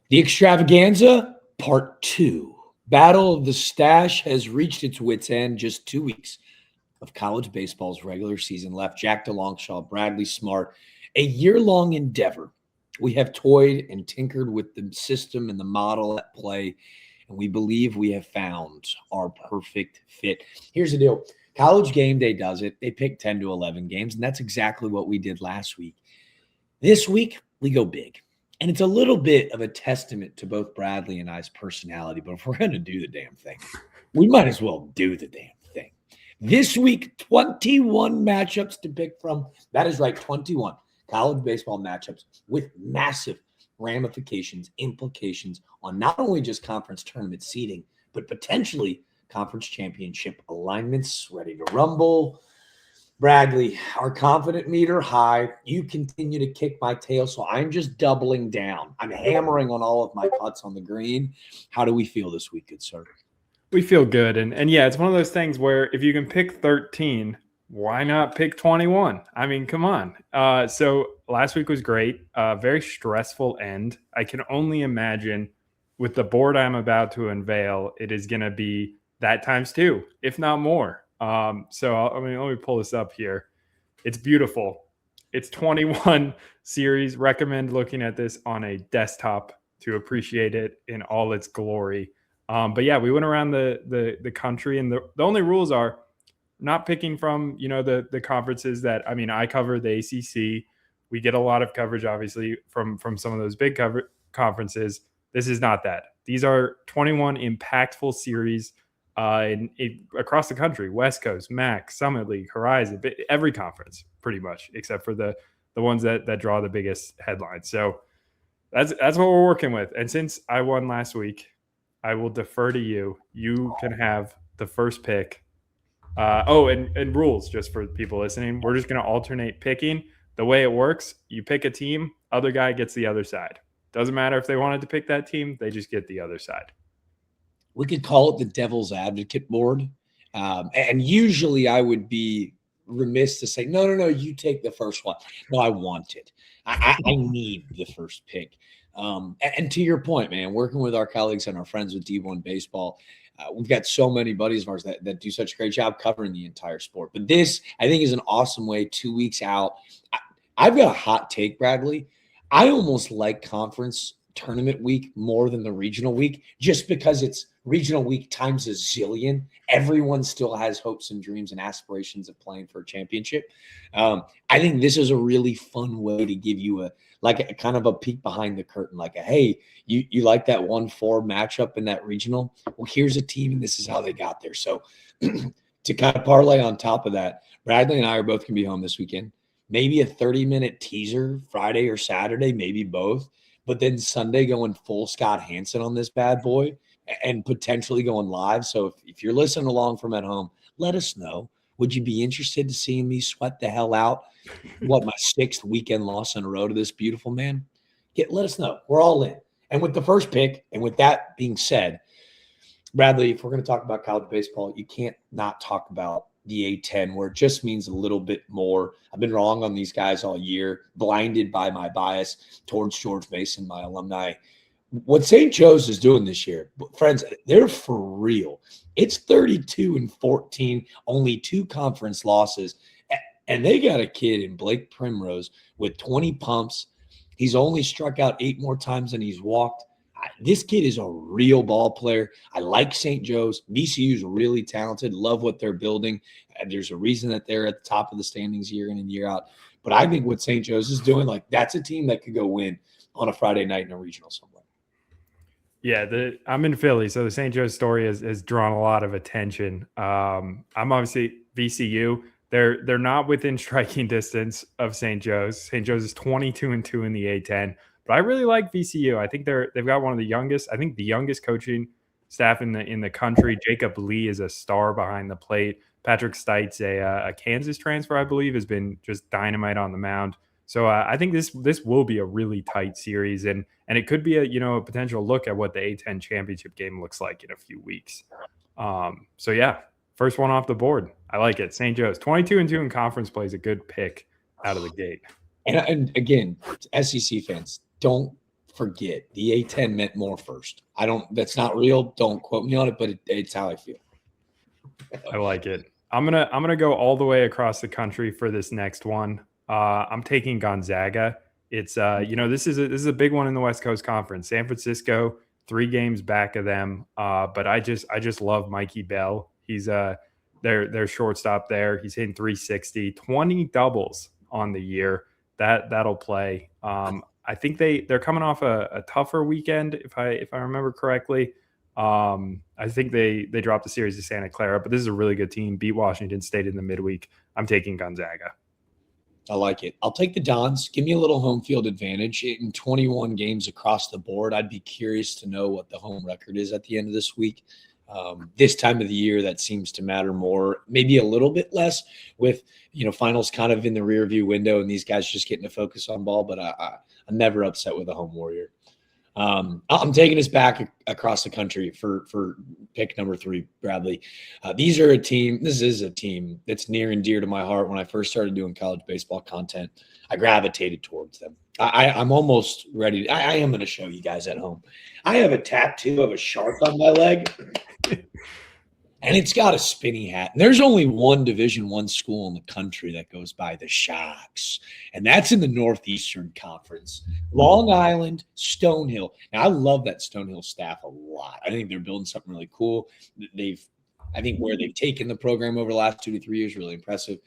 The Extravaganza, Part 2. Battle of the Stache has reached its wits' end. Just 2 weeks of college baseball's regular season left. Jack DeLongchamps, Bradley Smart, a year-long endeavor. We have toyed and tinkered with the system and the model at play, and we believe we have found our perfect fit. Here's the deal. College Game Day does it. They pick 10 to 11 games, and that's exactly what we did last week. This week, we go big. And it's a little bit of a testament to both Bradley and I's personality, but if we're going to do the damn thing, we might as well do the damn thing. This week, 21 matchups to pick from. That is right, 21 college baseball matchups with massive ramifications, implications on not only just conference tournament seeding, but potentially conference championship alignments, ready to rumble. Bradley, our confident meter high. You continue to kick my tail, so I'm just doubling down. I'm hammering on all of my putts on the green. How do we feel this week, good sir? We feel good. And yeah, it's one of those things where if you can pick 13, why not pick 21? I mean, come on. So last week was great. Very stressful end. I can only imagine with the board I'm about to unveil, it is going to be that times 2, if not more. Let me pull this up here. It's beautiful. It's 21 series. Recommend looking at this on a desktop to appreciate it in all its glory. But yeah, we went around the country, and the only rules are not picking from, the conferences that, I cover the ACC. We get a lot of coverage, obviously, from some of those big conferences. This is not that. These are 21 impactful series across the country: West Coast, MAC, Summit League, Horizon, every conference pretty much, except for the ones that draw the biggest headlines. So that's what we're working with. And since I won last week, I will defer to you. You can have the first pick. And rules, just for people listening, we're just going to alternate picking. The way it works, you pick a team, other guy gets the other side. Doesn't matter if they wanted to pick that team, they just get the other side. We could call it the devil's advocate board. And usually I would be remiss to say, no, you take the first one. No, I want it. I need the first pick. And to your point, man, working with our colleagues and our friends with D1 Baseball, we've got so many buddies of ours that do such a great job covering the entire sport. But this, I think, is an awesome way 2 weeks out. I've got a hot take, Bradley. I almost like conference tournament week more than the regional week, just because it's regional week times a zillion. Everyone still has hopes and dreams and aspirations of playing for a championship. I think this is a really fun way to give you a kind of a peek behind the curtain, like hey, you like that 1-4 matchup in that regional? Well, here's a team, and this is how they got there. So to kind of parlay on top of that, Bradley and I are both going to be home this weekend. Maybe a 30-minute teaser Friday or Saturday, maybe both. But then Sunday going full Scott Hansen on this bad boy and potentially going live. So if you're listening along from at home, let us know. Would you be interested to seeing me sweat the hell out? My 6th weekend loss in a row to this beautiful man? Let us know. We're all in. And with the first pick, and with that being said, Bradley, if we're going to talk about college baseball, you can't not talk about the A10, where it just means a little bit more. I've been wrong on these guys all year, blinded by my bias towards George Mason, my alumni. What St. Joe's is doing this year, friends, they're for real. It's 32-14, only 2 conference losses. And they got a kid in Blake Primrose with 20 pumps. He's only struck out 8 more times than he's walked. This kid is a real ball player. I like St. Joe's. VCU is really talented. Love what they're building. There's a reason that they're at the top of the standings year in and year out. But I think what St. Joe's is doing, that's a team that could go win on a Friday night in a regional somewhere. Yeah, I'm in Philly, so the St. Joe's story has drawn a lot of attention. I'm obviously VCU. They're not within striking distance of St. Joe's. St. Joe's is 22-2 in the A10. But I really like VCU. I think they've got one of the youngest, the youngest coaching staff in the country. Jacob Lee is a star behind the plate. Patrick Stites, a Kansas transfer, I believe, has been just dynamite on the mound. So I think this will be a really tight series, and it could be a potential look at what the A10 championship game looks like in a few weeks. So yeah, first one off the board. I like it. St. Joe's 22-2 in conference play is a good pick out of the gate. And again, SEC fans, don't forget. The A10 meant more first. That's not real. Don't quote me on it, but it's how I feel. I like it. I'm gonna go all the way across the country for this next one. I'm taking Gonzaga. It's this is a big one in the West Coast Conference. San Francisco, 3 games back of them. But I just love Mikey Bell. He's their shortstop there. He's hitting 360, 20 doubles on the year. That'll play. I think they're coming off a tougher weekend if I remember correctly. I think they dropped the series to Santa Clara, but this is a really good team. Beat Washington State in the midweek. I'm taking Gonzaga. I like it. I'll take the Dons. Give me a little home field advantage in 21 games across the board. I'd be curious to know what the home record is at the end of this week. This time of the year, that seems to matter more, maybe a little bit less with, finals kind of in the rear view window and these guys just getting to focus on ball, but I'm never upset with a home Warrior. I'm taking us back across the country for pick number 3, Bradley. This is a team that's near and dear to my heart. When I first started doing college baseball content, I gravitated towards them. I'm almost ready. I am going to show you guys at home. I have a tattoo of a shark on my leg, and it's got a spinny hat. And there's only one Division I school in the country that goes by the Sharks, and that's in the Northeastern Conference. Long Island, Stonehill. Now, I love that Stonehill staff a lot. I think they're building something really cool. I think where they've taken the program over the last 2 to 3 years, really impressive.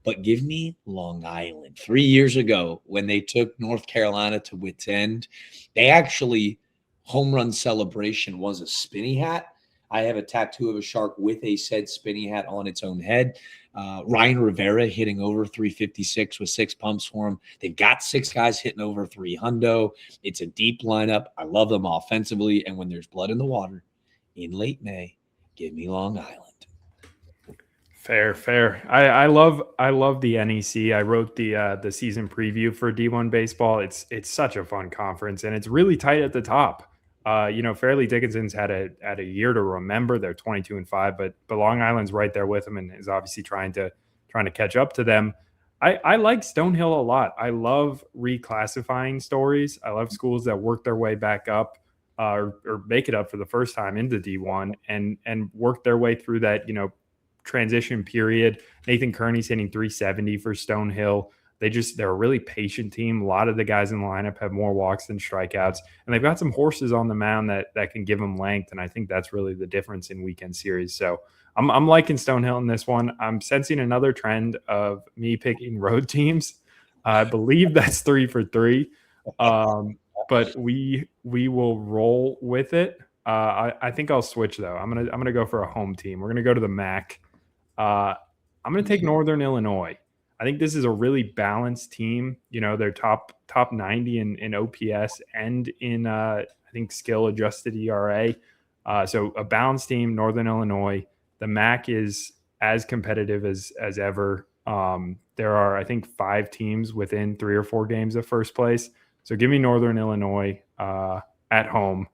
But give me Long Island. 3 years ago, when they took North Carolina to wits end, they actually home run celebration was a spinny hat. I have a tattoo of a shark with a said spinny hat on its own head. Ryan Rivera hitting over 356 with 6 pumps for him. They've got 6 guys hitting over 300. It's a deep lineup. I love them offensively. And when there's blood in the water in late May, give me Long Island. Fair. I love the NEC. I wrote the season preview for D1 baseball. It's such a fun conference, and it's really tight at the top. Fairleigh Dickinson's had a year to remember. They're 22-5, but Long Island's right there with them and is obviously trying to catch up to them. I like Stonehill a lot. I love reclassifying stories. I love schools that work their way back up or make it up for the first time into D1 and work their way through that transition period. Nathan Kearney's hitting 370 for Stonehill. They're a really patient team. A lot of the guys in the lineup have more walks than strikeouts, and they've got some horses on the mound that can give them length. And I think that's really the difference in weekend series. So I'm liking Stonehill in this one. I'm sensing another trend of me picking road teams. I believe that's 3 for 3. But we will roll with it. I think I'll switch though. I'm gonna go for a home team. We're gonna go to the MAC. I'm gonna take Northern Illinois. I think this is a really balanced team. They're top 90 in OPS and in I think skill adjusted ERA. So a balanced team, Northern Illinois. The MAC is as competitive as ever. There are, I think, 5 teams within 3 or 4 games of first place. So give me Northern Illinois at home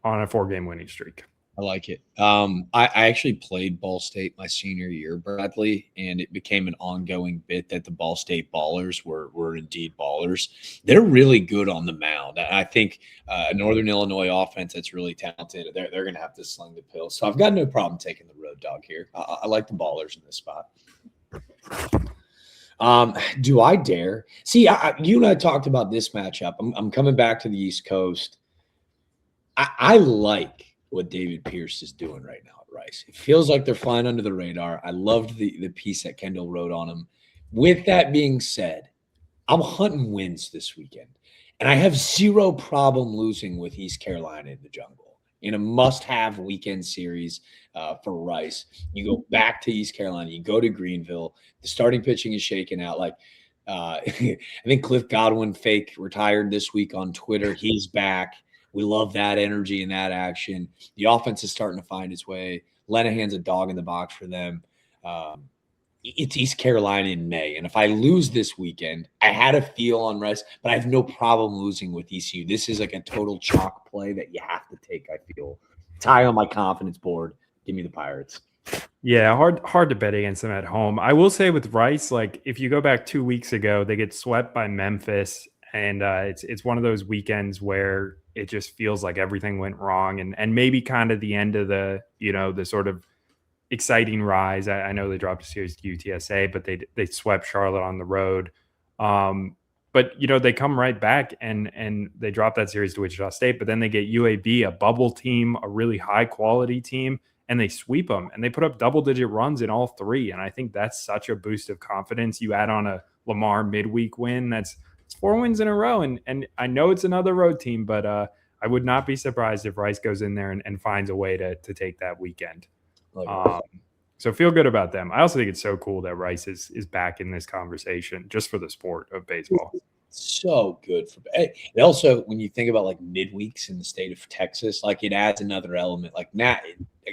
on a 4-game winning streak. I like it. I actually played Ball State my senior year, Bradley, and it became an ongoing bit that the Ball State ballers were indeed ballers. They're really good on the mound. I think a Northern Illinois offense that's really talented, they're going to have to sling the pill. So I've got no problem taking the road dog here. I like the ballers in this spot. Do I dare? See, you and I talked about this matchup. I'm coming back to the East Coast. I like what David Pierce is doing right now at Rice. It feels like they're flying under the radar. I loved the piece that Kendall wrote on him. With that being said, I'm hunting wins this weekend, and I have zero problem losing with East Carolina in the jungle in a must-have weekend series for Rice. You go back to East Carolina, you go to Greenville. The starting pitching is shaking out. I think Cliff Godwin fake retired this week on Twitter. He's back. We love that energy and that action. The offense is starting to find its way. Lenahan's a dog in the box for them. It's East Carolina in May. And if I lose this weekend, I had a feel on Rice, but I have no problem losing with ECU. This is like a total chalk play that you have to take, I feel. It's high on my confidence board. Give me the Pirates. Yeah, hard to bet against them at home. I will say with Rice, if you go back 2 weeks ago, they get swept by Memphis. And it's one of those weekends where it just feels like everything went wrong, and maybe kind of the end of the the sort of exciting rise. I know they dropped a series to UTSA, but they swept Charlotte on the road. But they come right back and they drop that series to Wichita State, but then they get UAB, a bubble team, a really high quality team, and they sweep them, and they put up double-digit runs in all three. And I think that's such a boost of confidence. You add on a Lamar midweek win, it's 4 wins in a row. And I know it's another road team, but I would not be surprised if Rice goes in there and finds a way to take that weekend. So feel good about them. I also think it's so cool that Rice is back in this conversation just for the sport of baseball. So good for. And also, when you think about like midweeks in the state of Texas, like it adds another element. Like now,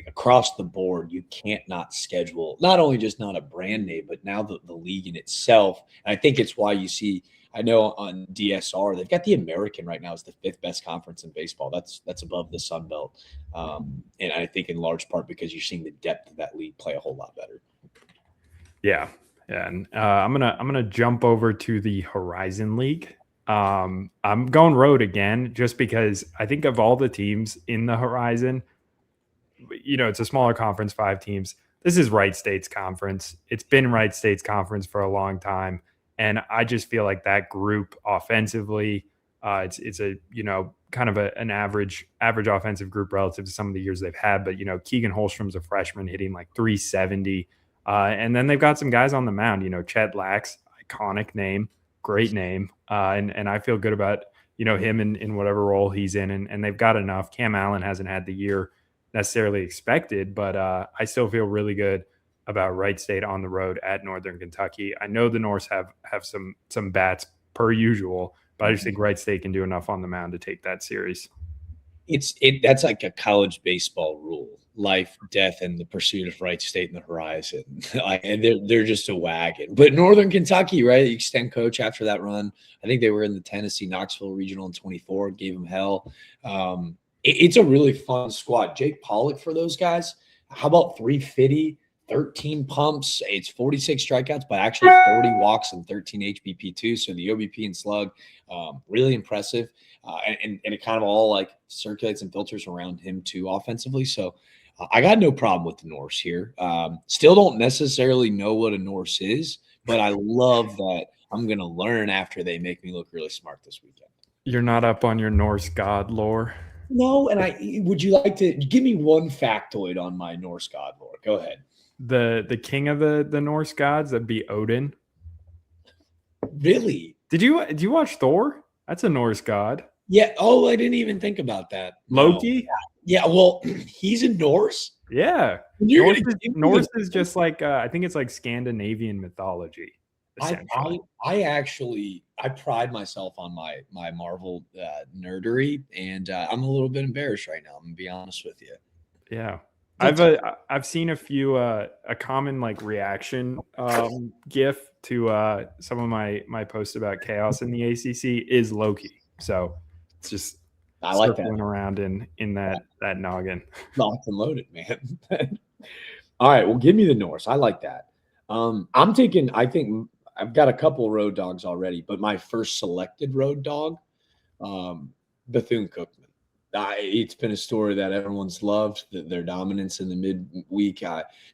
across the board, you can't not schedule not only just not a brand name, but now the league in itself. And I think it's why you see. I know on DSR they've got the American right now as the 5th best conference in baseball. That's above the Sun Belt, and I think in large part because you're seeing the depth of that league play a whole lot better. Yeah. And I'm gonna jump over to the Horizon League. I'm going road again just because I think of all the teams in the Horizon, it's a smaller conference, 5 teams. This is Wright State's conference. It's been Wright State's conference for a long time, and I just feel like that group offensively, it's a kind of an average offensive group relative to some of the years they've had. But Keegan Holstrom's a freshman hitting like 370. And then they've got some guys on the mound, Chet Lax, iconic name, great name. And I feel good about, him in whatever role he's in. And they've got enough. Cam Allen hasn't had the year necessarily expected, but I still feel really good about Wright State on the road at Northern Kentucky. I know the Norse have some bats per usual, but I just think Wright State can do enough on the mound to take that series. That's like a college baseball rule. Life, death, and the pursuit of Wright State in the Horizon. And they're just a wagon. But Northern Kentucky, right? The extent coach after that run, I think they were in the Tennessee Knoxville Regional in 24, gave them hell. It's a really fun squad. Jake Pollock for those guys. How about 350, 13 pumps? It's 46 strikeouts, but actually 30 walks and 13 HBP too. So the OBP and slug, really impressive. And it kind of all like circulates and filters around him too offensively. So I got no problem with the Norse here. Still don't necessarily know what a Norse is, but I love that I'm going to learn after they make me look really smart this weekend. You're not up on your Norse god lore? No, and would you like to give me one factoid on my Norse god lore? Go ahead. The king of the Norse gods, that'd be Odin. Really? Did you watch Thor? That's a Norse god. Yeah. Oh, I didn't even think about that. Loki? No. Yeah. Well, he's a Norse. Yeah. Norse is just like I think it's like Scandinavian mythology. I pride myself on my Marvel nerdery, and I'm a little bit embarrassed right now. I'm gonna be honest with you. Yeah. I've seen a few a common like reaction gif to some of my posts about chaos in the ACC is Loki. So it's just I like circling around in that noggin. Locked and loaded, man. All right, well, give me the Norse. I like that. I think I've got a couple road dogs already, but my first selected road dog, Bethune-Cookman. It's been a story that everyone's loved, their dominance in the midweek.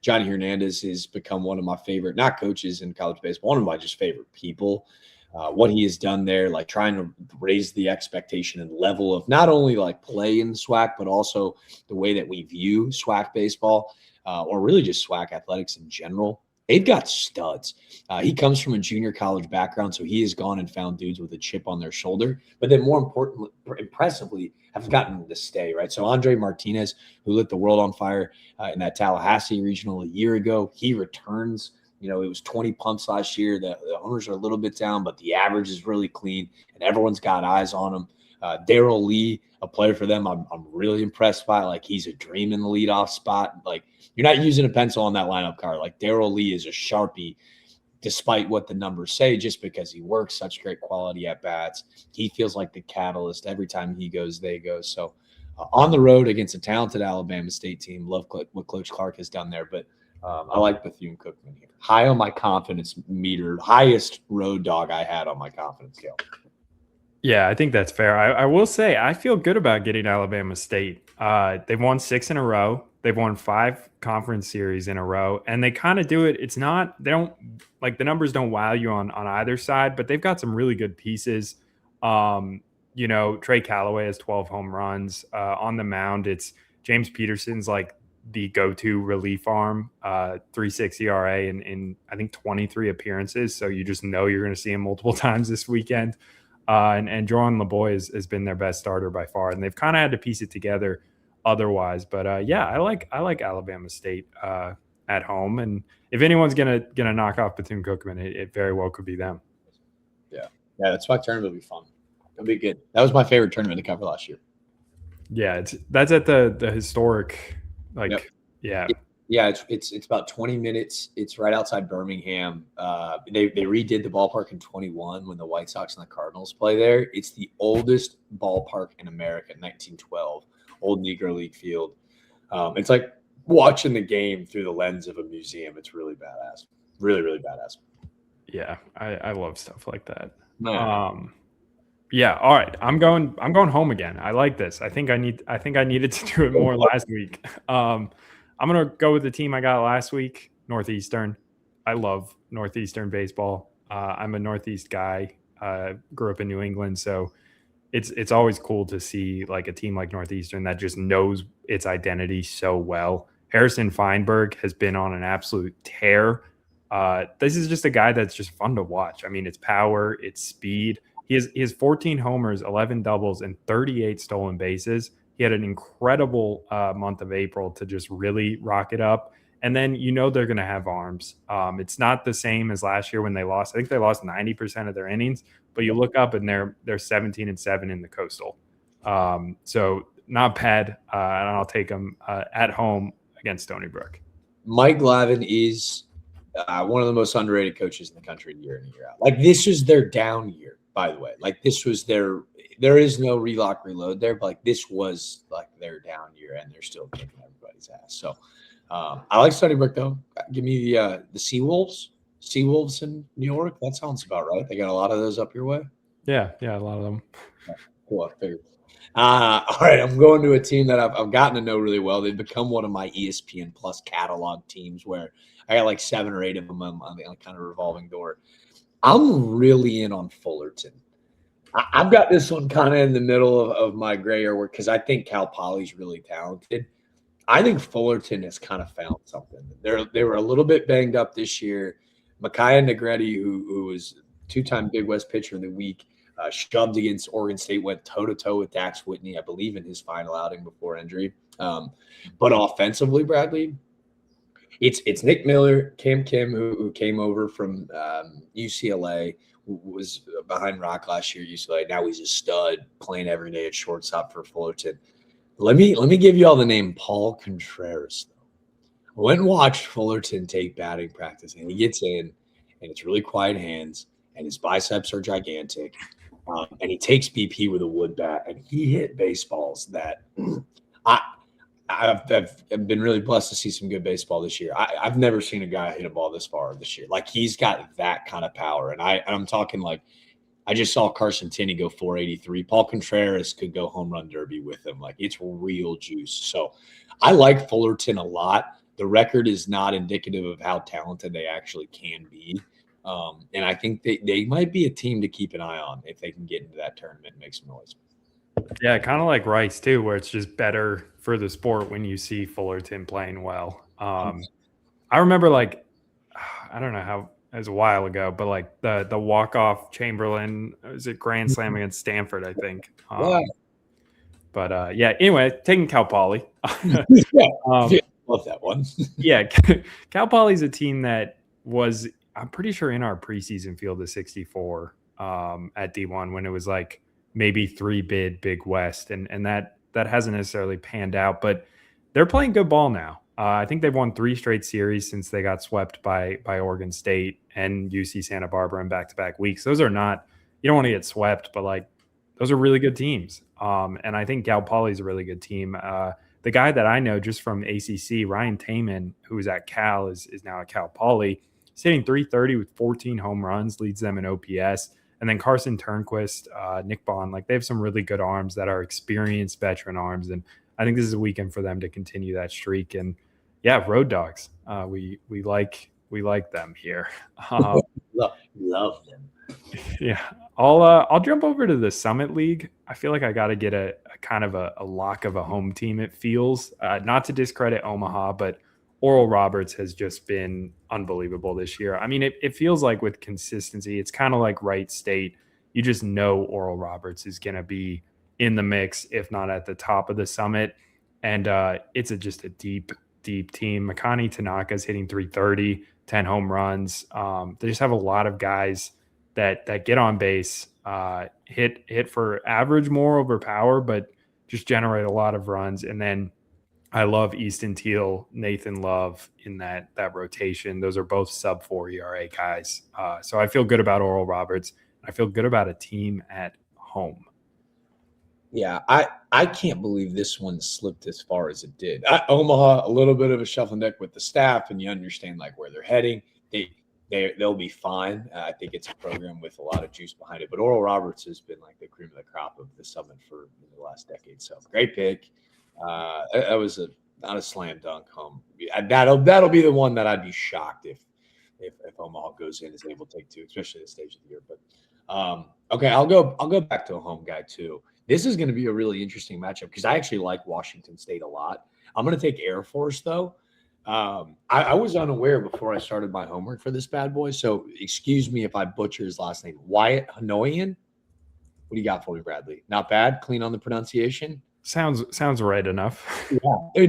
Johnny Hernandez has become one of my favorite, not coaches in college baseball, one of my just favorite people. What he has done there, like trying to raise the expectation and level of not only like play in SWAC, but also the way that we view SWAC baseball, or really just SWAC athletics in general. They've got studs. He comes from a junior college background, so he has gone and found dudes with a chip on their shoulder. But then more importantly, impressively, have gotten to stay, right? So Andre Martinez, who lit the world on fire in that Tallahassee regional a year ago, he returns. It was 20 pumps last year. The owners are a little bit down, but the average is really clean, and everyone's got eyes on him. Darrell Lee, a player for them, I'm really impressed by. Like, he's a dream in the leadoff spot. Like, you're not using a pencil on that lineup card. Like, Darrell Lee is a Sharpie, despite what the numbers say, just because he works such great quality at bats. He feels like the catalyst. Every time he goes, they go. So on the road against a talented Alabama State team, love what Coach Clark has done there. But I like Bethune-Cookman here. High on my confidence meter, highest road dog I had on my confidence scale. Yeah, I think that's fair. I will say I feel good about getting Alabama State. They've won 6 in a row. They've won 5 conference series in a row, and they kind of do it. It's not they don't like the numbers don't wow you on either side, but they've got some really good pieces. Trey Callaway has 12 home runs on the mound. It's James Peterson's like the go-to relief arm, 3.6 ERA in I think 23 appearances. So you just know you're going to see him multiple times this weekend. And Jordan LeBoy has been their best starter by far, and they've kind of had to piece it together otherwise. But I like Alabama State at home, and if anyone's gonna knock off Bethune-Cookman, it very well could be them. Yeah, that's why tournament will be fun. It'll be good. That was my favorite tournament to cover last year. Yeah, that's at the historic, Yeah, it's about 20 minutes. It's right outside Birmingham. They redid the ballpark in 21 when the White Sox and the Cardinals play there. It's the oldest ballpark in America, 1912, old Negro League field. It's like watching the game through the lens of a museum. It's really badass. Really, really badass. Yeah, I love stuff like that. Man. Yeah, all right. I'm going home again. I like this. I think I needed to do it more last week. I'm going to go with the team I got last week, Northeastern. I love Northeastern baseball. I'm a Northeast guy. Grew up in New England, so it's always cool to see like a team like Northeastern that just knows its identity so well. Harrison Feinberg has been on an absolute tear. This is just a guy that's just fun to watch. I mean, it's power, it's speed. He has 14 homers, 11 doubles, and 38 stolen bases. He had an incredible month of April to just really rock it up. And then they're going to have arms. It's not the same as last year when they lost. I think they lost 90% of their innings. But you look up and they're 17-7 in the Coastal. So not bad. And I'll take them at home against Stony Brook. Mike Glavine is one of the most underrated coaches in the country year in and year out. Like this was their down year. By the way, like this was there is no relock reload there, but like this was like their down year and they're still kicking everybody's ass. So I like Stony Brook though. Give me the Seawolves in New York. That sounds about right. They got a lot of those up your way. Yeah, a lot of them. Cool. I figured. All right, I'm going to a team that I've gotten to know really well. They've become one of my ESPN Plus catalog teams where I got like 7 or 8 of them on the kind of revolving door. I'm really in on Fullerton. I've got this one kind of in the middle of my gray area because I think Cal Poly's really talented. I think Fullerton has kind of found something. They were a little bit banged up this year. Micaiah Negretti, who was 2-time Big West Pitcher of the Week, shoved against Oregon State, went toe-to-toe with Dax Whitney, I believe, in his final outing before injury. But offensively, Bradley, it's Nick Miller, Cam Kim, who came over from UCLA, who was behind Rock last year at UCLA. Now he's a stud, playing every day at shortstop for Fullerton. Let me give you all the name Paul Contreras. I went and watched Fullerton take batting practice, and he gets in, and it's really quiet hands, and his biceps are gigantic, and he takes BP with a wood bat, and he hit baseballs that I've been really blessed to see some good baseball this year. I've never seen a guy hit a ball this far this year. Like he's got that kind of power, and I'm talking like I just saw Carson Tinney go 483. Paul Contreras could go home run derby with him. Like it's real juice. So I like Fullerton a lot. The record is not indicative of how talented they actually can be. And I think they might be a team to keep an eye on if they can get into that tournament and make some noise. Yeah, kind of like Rice too, where it's just better for the sport when you see Fullerton playing well. I remember I don't know how it was a while ago, but like the walk-off Chamberlain, was it Grand Slam against Stanford, I think. But anyway, taking Cal Poly. Love that one. Yeah, Cal Poly's a team that was, I'm pretty sure, in our preseason field of 64 at D1 when it was like maybe 3 bid Big West, and that hasn't necessarily panned out, but they're playing good ball now. I think they've won 3 straight series since they got swept by Oregon State and UC Santa Barbara in back-to-back weeks. Those are not, you don't want to get swept, but like those are really good teams. And I think Cal Poly is a really good team. The guy that I know just from ACC, Ryan Taman, who was at Cal, is now at Cal Poly. He's hitting .330 with 14 home runs, leads them in OPS. And then Carson Turnquist, Nick Bond, like they have some really good arms that are experienced veteran arms. And I think this is a weekend for them to continue that streak. And yeah, road dogs. We like them here. Love them. Yeah, I'll jump over to the Summit League. I feel like I got to get a kind of a lock of a home team. It feels not to discredit Omaha, but Oral Roberts has just been unbelievable this year. I mean, it feels like with consistency, it's kind of like Wright State. You just know Oral Roberts is going to be in the mix, if not at the top of the Summit. And it's just a deep team. Makani Tanaka's hitting 330, 10 home runs. They just have a lot of guys that get on base, hit for average more over power, but just generate a lot of runs. And then I love Easton Teal, Nathan Love in that rotation. Those are both sub-4 ERA guys. So I feel good about Oral Roberts. I feel good about a team at home. Yeah, I can't believe this one slipped as far as it did. Omaha, a little bit of a shuffling deck with the staff, and you understand like where they're heading. They'll be fine. I think it's a program with a lot of juice behind it. But Oral Roberts has been like the cream of the crop of the Summit for the last decade. So great pick. That was not a slam dunk home. That'll be the one that I'd be shocked if Omaha goes in is able to take two, especially at this stage of the year. But okay, I'll go back to a home guy too. This is going to be a really interesting matchup because I actually like Washington State a lot. I'm going to take Air Force though. I was unaware before I started my homework for this bad boy, so excuse me if I butcher his last name. Wyatt Hanoian. What do you got for me, Bradley? Not bad. Clean on the pronunciation. Sounds right enough. Yeah,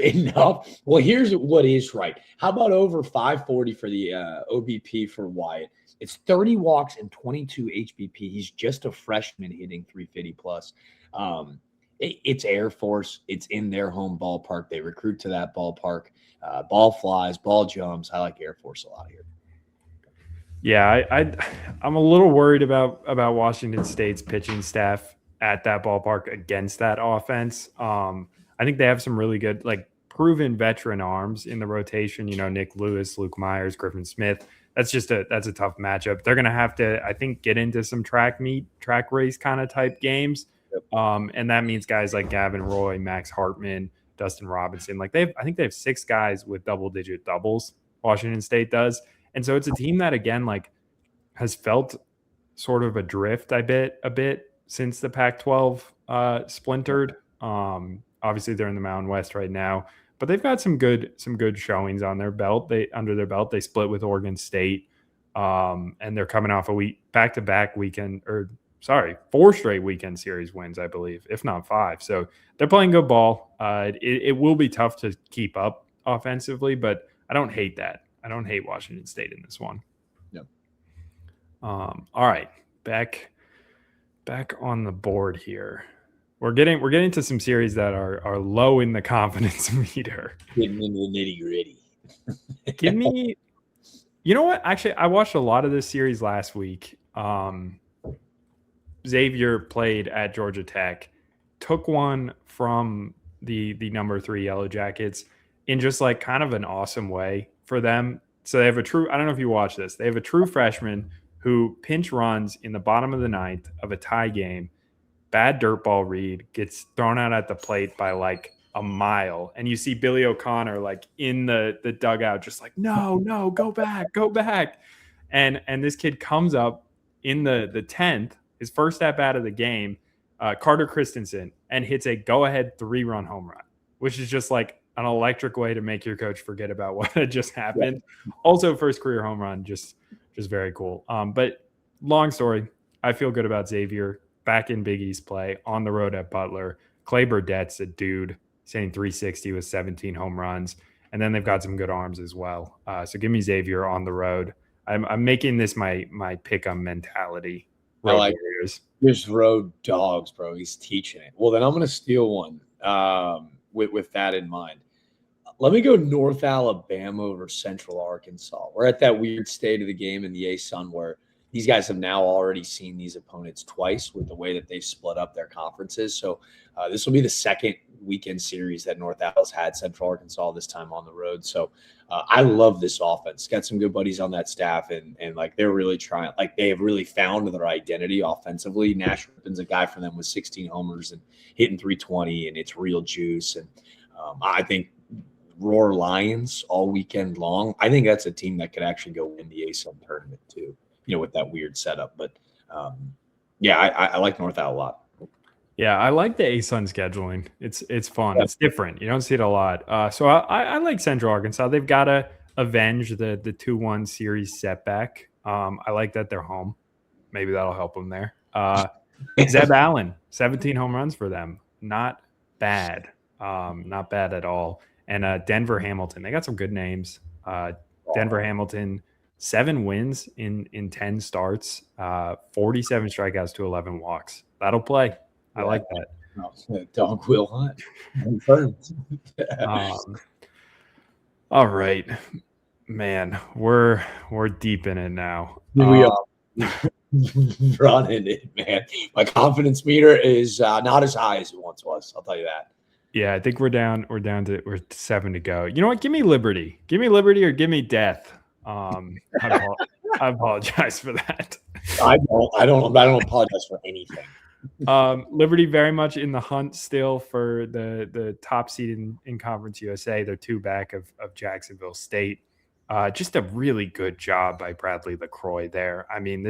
enough. Well, here's what is right. How about over 540 for the OBP for Wyatt? It's 30 walks and 22 HBP. He's just a freshman hitting 350 plus. It's Air Force. It's in their home ballpark. They recruit to that ballpark. Ball flies, ball jumps. I like Air Force a lot here. Yeah, I'm a little worried about Washington State's pitching staff at that ballpark against that offense. I think they have some really good, like proven veteran arms in the rotation. You know, Nick Lewis, Luke Myers, Griffin Smith. That's a tough matchup. They're going to have to, I think, get into some track race kind of type games. And that means guys like Gavin Roy, Max Hartman, Dustin Robinson. Like I think they have 6 guys with double-digit doubles. Washington State does, and so it's a team that again like has felt sort of adrift a bit since the Pac-12 splintered. Obviously, they're in the Mountain West right now, but they've got some good showings on their belt. They split with Oregon State, and they're coming off a back-to-back weekend, or 4 straight weekend series wins, I believe, if not 5. So they're playing good ball. It will be tough to keep up offensively, but I don't hate that. I don't hate Washington State in this one. Yep. All right, back on the board here. We're getting to some series that are low in the confidence meter. Getting into the nitty gritty. Give me, you know what? Actually, I watched a lot of this series last week. Xavier played at Georgia Tech, took one from the number 3 Yellow Jackets in just like kind of an awesome way for them. So they have I don't know if you watch this, they have a true freshman who pinch runs in the bottom of the 9th of a tie game. Bad dirt ball read, gets thrown out at the plate by like a mile. And you see Billy O'Connor like in the dugout, just like, no, go back. And this kid comes up in the 10th, his first at bat of the game, Carter Christensen, and hits a go-ahead 3-run home run, which is just like an electric way to make your coach forget about what had just happened. Yeah. Also, first career home run, just very cool. But long story, I feel good about Xavier back in Big East play on the road at Butler. Clay Burdett's a dude, hitting 360 with 17 home runs, and then they've got some good arms as well. So give me Xavier on the road. I'm making this my pick-em mentality. Road Warriors. There's road dogs, bro. He's teaching it. Well, then I'm going to steal one with that in mind. Let me go North Alabama over Central Arkansas. We're at that weird state of the game in the ASUN where these guys have now already seen these opponents twice with the way that they've split up their conferences. So this will be the second weekend series that North Al's had Central Arkansas this time on the road. So I love this offense. Got some good buddies on that staff, and like they're really trying. Like they have really found their identity offensively. Nash Rippon's a guy for them with 16 homers and hitting 320, and it's real juice. And I think Roar Lions all weekend long. I think that's a team that could actually go win the ASUN tournament too. With that weird setup, but yeah, I like North Al a lot. Yeah, I like the ASUN scheduling. It's fun. Yeah. It's different. You don't see it a lot. So I like Central Arkansas. They've got to avenge the 2-1 series setback. I like that they're home. Maybe that'll help them there. Zeb Allen, 17 home runs for them. Not bad. Not bad at all. And Denver Hamilton. They got some good names. Denver Hamilton, 7 wins in 10 starts, 47 strikeouts to 11 walks. That'll play. I like that. Dog will hunt. Confirmed. All right, man. We're deep in it now. We are running it, man. My confidence meter is not as high as it once was. I'll tell you that. Yeah, I think we're 7 to go. You know what? Give me Liberty. Give me Liberty or give me death. I apologize for that. I don't apologize for anything. Liberty very much in the hunt still for the top seed in Conference USA. They're 2 back of Jacksonville State. Just a really good job by Bradley LaCroix there. I mean,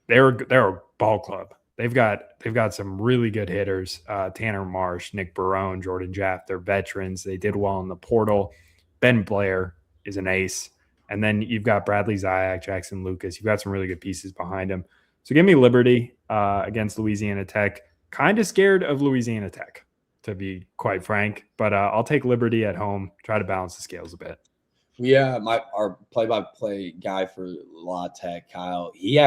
they're a ball club. They've got some really good hitters. Tanner Marsh, Nick Barone, Jordan Jaff. They're veterans. They did well in the portal. Ben Blair is an ace. And then you've got Bradley Zayak, Jackson Lucas. You've got some really good pieces behind him. So give me Liberty against Louisiana Tech. Kind of scared of Louisiana Tech, to be quite frank. But I'll take Liberty at home, try to balance the scales a bit. Yeah, our play-by-play guy for La Tech, Kyle, he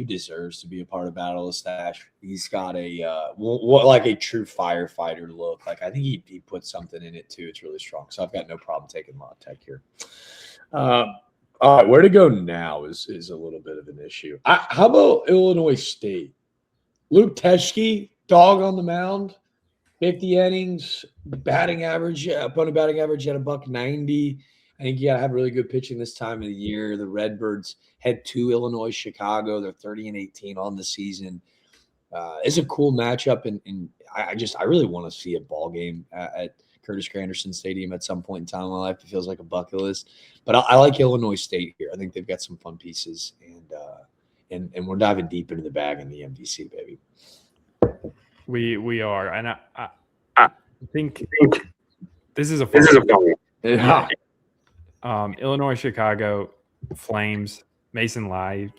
deserves to be a part of Battle of Stache. He's got like a true firefighter look. Like I think he puts something in it too. It's really strong. So I've got no problem taking La Tech here. All right, where to go now is a little bit of an issue. How about Illinois State? Luke Teschke, dog on the mound, 50 innings, opponent batting average at $190. I think you got to have really good pitching this time of the year. The Redbirds head to Illinois, Chicago. They're 30-18 on the season. It's a cool matchup, and I really want to see a ball game at Curtis Granderson Stadium at some point in time in my life. It feels like a bucket list, but I like Illinois State here. I think they've got some fun pieces, and we're diving deep into the bag in the MVC, baby. We are, and I think this is a fun game. Yeah. Illinois, Chicago, Flames, Mason Lye's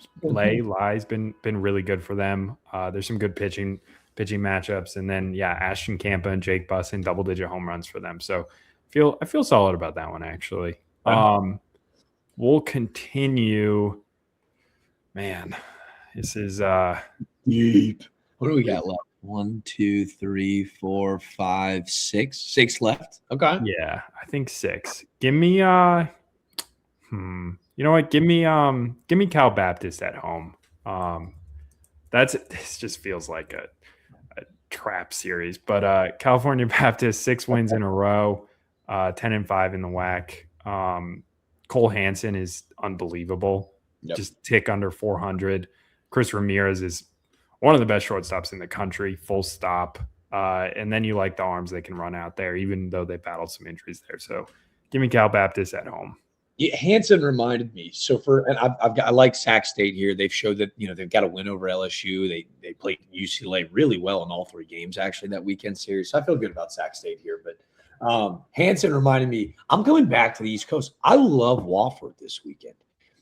been really good for them. There's some good pitching matchups, and then Ashton Kampa and Jake Bussin, double-digit home runs for them. So I feel solid about that one actually. We'll continue. Man, this is deep. What do we got left? 1, 2, 3, 4, 5, 6. 6 left. Okay. Yeah, I think 6. Give me you know what? Give me Cal Baptist at home. This just feels like a trap series. But California Baptist, 6 wins in a row, 10-5 in the WAC. Cole Hansen is unbelievable. Yep. Just tick under 400. Chris Ramirez is one of the best shortstops in the country, full stop. And then you like the arms they can run out there, even though they battled some injuries there. So give me Cal Baptist at home. Yeah, Hansen reminded me. So I like Sac State here. They've showed that they've got a win over LSU. They played UCLA really well in all 3 games actually that weekend series. So I feel good about Sac State here. But Hansen reminded me. I'm coming back to the East Coast. I love Wofford this weekend.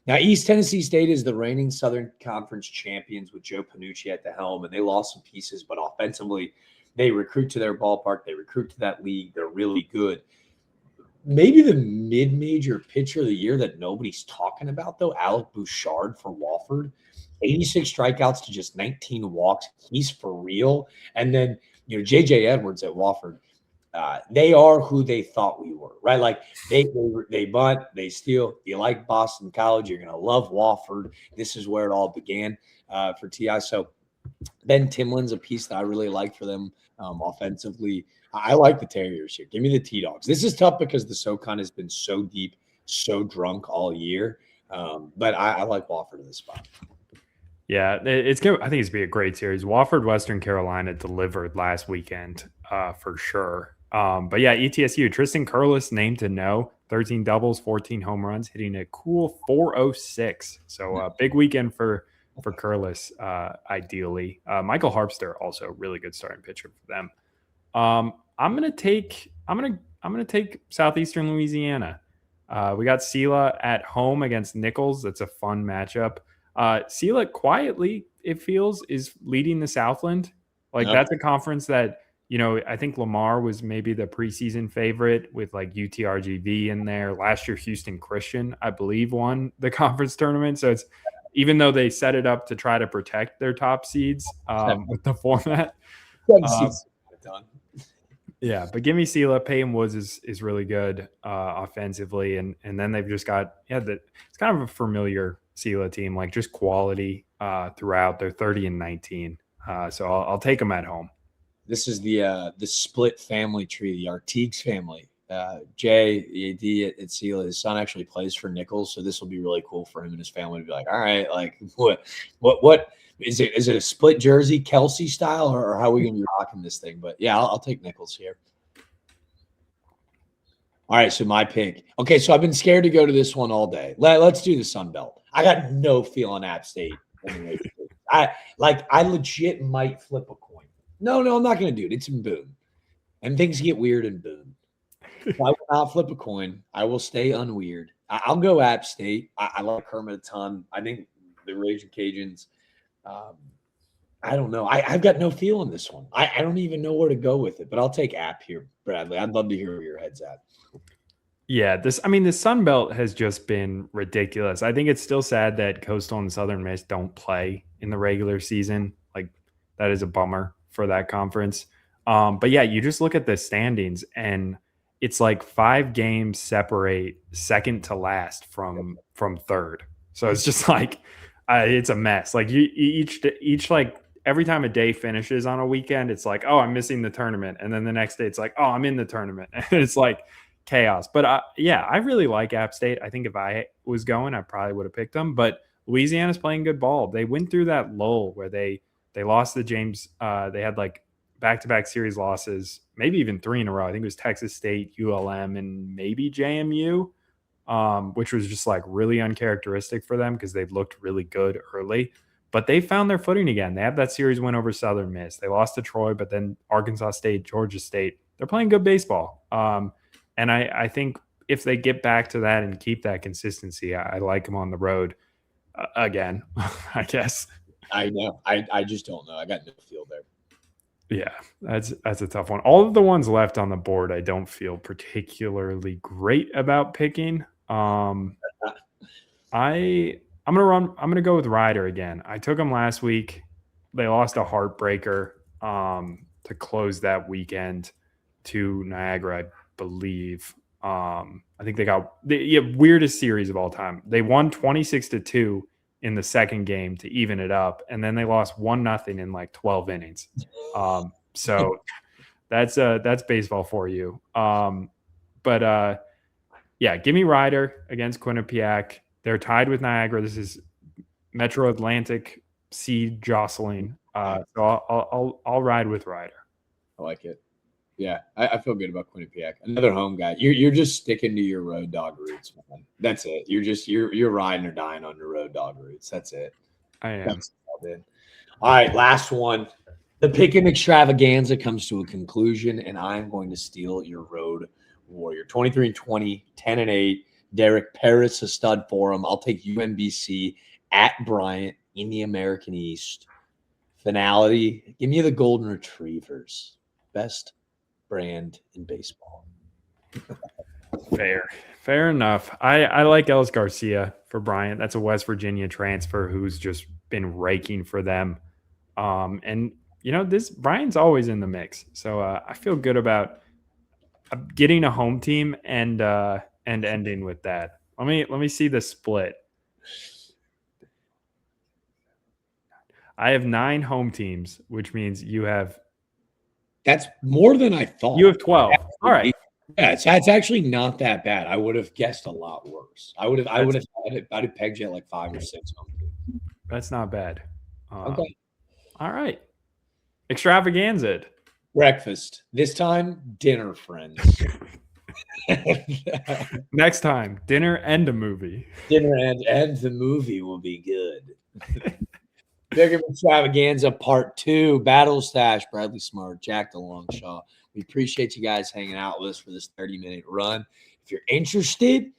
Now, East Tennessee State is the reigning Southern Conference champions with Joe Panucci at the helm, and they lost some pieces, but offensively, they recruit to their ballpark. They recruit to that league. They're really good. Maybe the mid-major pitcher of the year that nobody's talking about, though, Alec Bouchard for Wofford. 86 strikeouts to just 19 walks. He's for real. And then, J.J. Edwards at Wofford. They are who they thought we were, right? Like they bunt, they steal. You like Boston College, you're going to love Wofford. This is where it all began for TI. So Ben Timlin's a piece that I really like for them offensively. I like the Terriers here. Give me the T-Dogs. This is tough because the SoCon has been so deep, so drunk all year. But I like Wofford in this spot. Yeah, it's good. I think it's be a great series. Wofford, Western Carolina delivered last weekend for sure. But yeah, ETSU, Tristan Curlis, name to know, 13 doubles, 14 home runs, hitting a cool 406. So big weekend for Curlis, ideally. Michael Harpster, also really good starting pitcher for them. I'm gonna take Southeastern Louisiana. We got Sela at home against Nichols. That's a fun matchup. Sela quietly, it feels, is leading the Southland. Like that's a conference that, I think Lamar was maybe the preseason favorite with like UTRGV in there. Last year, Houston Christian, I believe, won the conference tournament. So it's, even though they set it up to try to protect their top seeds with the format. Yeah, but give me Sela. Peyton Woods is really good offensively, and then they've just got it's kind of a familiar Sela team, like just quality throughout. They're 30-19, so I'll take them at home. This is the split family tree, the Artigues family. Jay D at Sela, his son actually plays for Nichols, so this will be really cool for him and his family to be like, all right, like what is it? Is it a split jersey, Kelsey style, or how are we going to be rocking this thing? But yeah, I'll take Nichols here. All right, so my pick. Okay, so I've been scared to go to this one all day. Let's do the Sun Belt. I got no feel on App State. I legit might flip a coin. No, I'm not going to do it. It's in Boone, and things get weird in Boone. So I will not flip a coin. I will stay unweird. I'll go App State. I like Kermit a ton. I think the Raging Cajuns. I don't know. I've got no feel in this one. I don't even know where to go with it, but I'll take App here, Bradley. I'd love to hear where your head's at. Yeah, the Sun Belt has just been ridiculous. I think it's still sad that Coastal and Southern Miss don't play in the regular season. Like, that is a bummer for that conference. But yeah, you just look at the standings and it's like 5 games separate second to last from third. So it's just like it's a mess. Like each like every time a day finishes on a weekend, it's like, oh, I'm missing the tournament, and then the next day it's like, oh, I'm in the tournament. And it's like chaos. But I really like App State. I think if I was going, I probably would have picked them. But Louisiana's playing good ball. They went through that lull where they lost the James. They had like back-to-back series losses, maybe even 3 in a row. I think it was Texas State, ULM, and maybe JMU, which was just like really uncharacteristic for them because they've looked really good early. But they found their footing again. They have that series win over Southern Miss. They lost to Troy, but then Arkansas State, Georgia State. They're playing good baseball. And I think if they get back to that and keep that consistency, I like them on the road again, I guess. I know. I just don't know. I got no feel there. Yeah, that's a tough one. All of the ones left on the board, I don't feel particularly great about picking. I'm gonna go with Ryder again. I took them last week. They lost a heartbreaker to close that weekend to Niagara, I believe. I think they got the weirdest series of all time. They won 26-2 in the second game to even it up, and then they lost 1-0 in like 12 innings. So that's baseball for you. But give me Ryder against Quinnipiac. They're tied with Niagara. This is Metro Atlantic seed jostling. So I'll ride with Ryder. I like it. Yeah, I feel good about Quinnipiac. Another home guy. You're just sticking to your road dog roots, man. That's it. You're riding or dying on your road dog roots. That's it. I am. All right, last one. The Pick'em Extravaganza comes to a conclusion, and I'm going to steal your road warrior. 23-20, 10-8. Derek Paris, a stud for him. I'll take UMBC at Bryant in the American East. Finality. Give me the Golden Retrievers. Best brand in baseball. Fair enough. I like Ellis Garcia for Bryant. That's a West Virginia transfer who's just been raking for them. And this Bryant's always in the mix. So I feel good about getting a home team and ending with that. Let me see the split. I have 9 home teams, which means you have That's more than I thought. You have 12. All right. Yeah, it's actually not that bad. I would have guessed a lot worse. I'd have pegged you at like 5 or 6. That's not bad. Okay. All right. Extravaganza. Breakfast. This time, dinner, friends. Next time, dinner and a movie. Dinner and the movie will be good. Bigger Extravaganza Part 2. Battle Stache, Bradley Smart, Jack DeLongchamps. We appreciate you guys hanging out with us for this 30-minute run. If you're interested,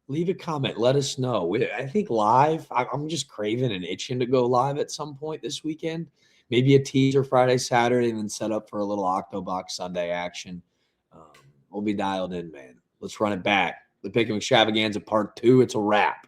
leave a comment. Let us know. I think live, I'm just craving and itching to go live at some point this weekend. Maybe a teaser Friday, Saturday, and then set up for a little Octobox Sunday action. We'll be dialed in, man. Let's run it back. The Pick'em Extravaganza Part 2. It's a wrap.